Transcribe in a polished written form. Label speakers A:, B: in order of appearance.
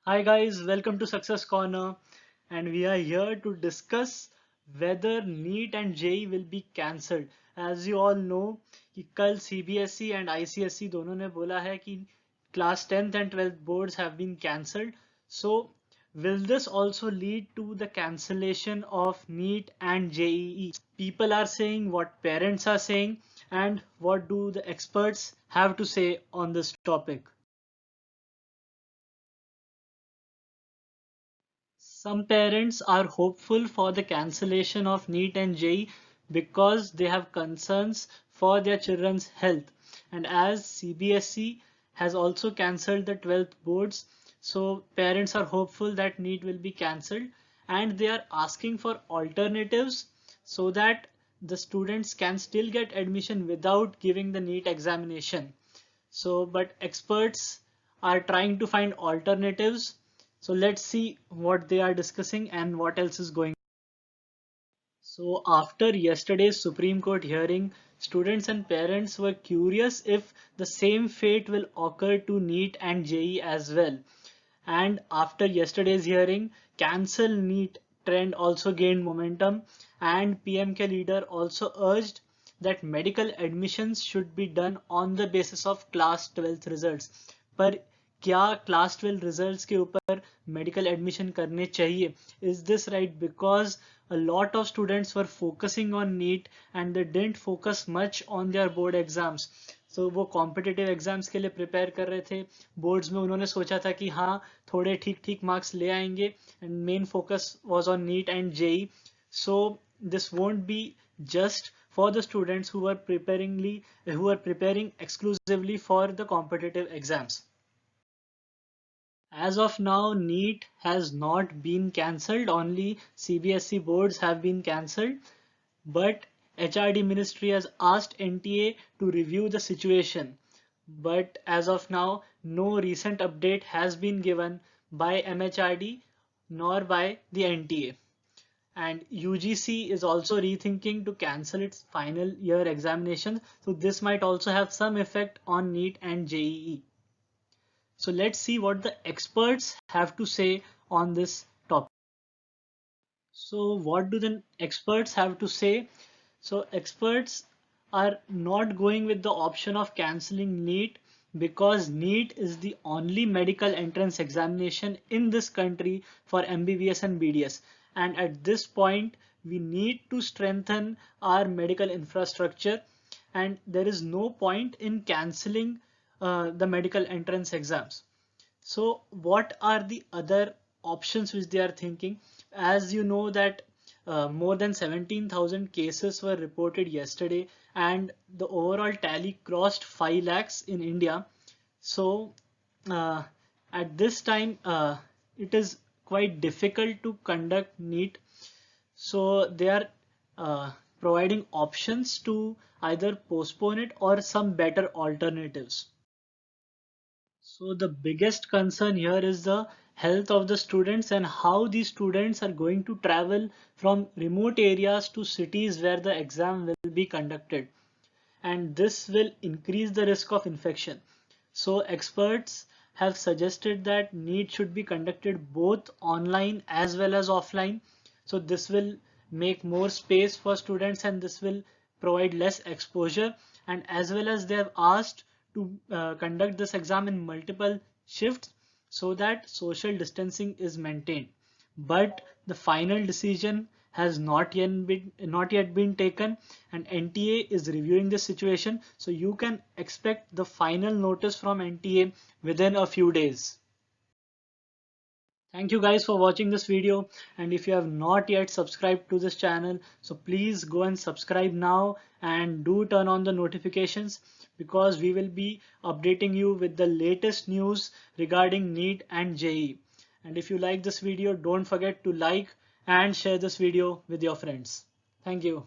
A: Hi guys, welcome to Success Corner, and we are here to discuss whether NEET and JEE will be cancelled. As you all know कि कल CBSE and ICSE दोनों ने बोला है कि class 10th and 12th boards have been cancelled. So will this also lead to the cancellation of NEET and JEE? People are saying, what parents are saying, and what do the experts have to say on this topic. Some parents are hopeful for the cancellation of NEET and JEE because they have concerns for their children's health. And as CBSE has also cancelled the 12th boards, so parents are hopeful that NEET will be cancelled, and they are asking for alternatives so that the students can still get admission without giving the NEET examination. So, but experts are trying to find alternatives. So let's see what they are discussing and what else is going. So after yesterday's Supreme Court hearing, students and parents were curious if the same fate will occur to NEET and JEE as well. And after yesterday's hearing, cancel NEET trend also gained momentum, and PMK leader also urged that medical admissions should be done on the basis of class 12th results. पर क्या class 12 results के ऊपर medical admission करने चाहिए? Is this right? Because a lot of students were focusing on NEET and they didn't focus much on their board exams. So वो competitive exams के लिए prepare कर रहे थे. बोर्ड्स में उन्होंने सोचा था कि हाँ थोड़े ठीक ठीक मार्क्स ले आएंगे, and main focus was on NEET and JEE. So this won't be just for the students who are preparing exclusively for the competitive exams. As of now, NEET has not been cancelled, only CBSE boards have been cancelled, but HRD ministry has asked NTA to review the situation. But as of now, no recent update has been given by MHRD nor by the NTA. And UGC is also rethinking to cancel its final year examinations, so this might also have some effect on NEET and JEE. So let's see what the experts have to say on this topic. So what do the experts have to say? So experts are not going with the option of cancelling NEET because NEET is the only medical entrance examination in this country for MBBS and BDS. And at this point, we need to strengthen our medical infrastructure, and there is no point in cancelling the medical entrance exams. So what are the other options which they are thinking? As you know that more than 17,000 cases were reported yesterday, and the overall tally crossed 5 lakhs in India. So at this time, it is quite difficult to conduct NEET. So they are providing options to either postpone it or some better alternatives. So the biggest concern here is the health of the students and how these students are going to travel from remote areas to cities where the exam will be conducted. And this will increase the risk of infection. So experts have suggested that NEET should be conducted both online as well as offline. So this will make more space for students and this will provide less exposure, and as well as they have asked to conduct this exam in multiple shifts so that social distancing is maintained. But the final decision has not yet been taken, and NTA is reviewing the situation, so you can expect the final notice from NTA within a few days. Thank you guys for watching this video, and if you have not yet subscribed to this channel, so please go and subscribe now and do turn on the notifications, because we will be updating you with the latest news regarding NEET and JEE. And if you like this video, don't forget to like and share this video with your friends. Thank you.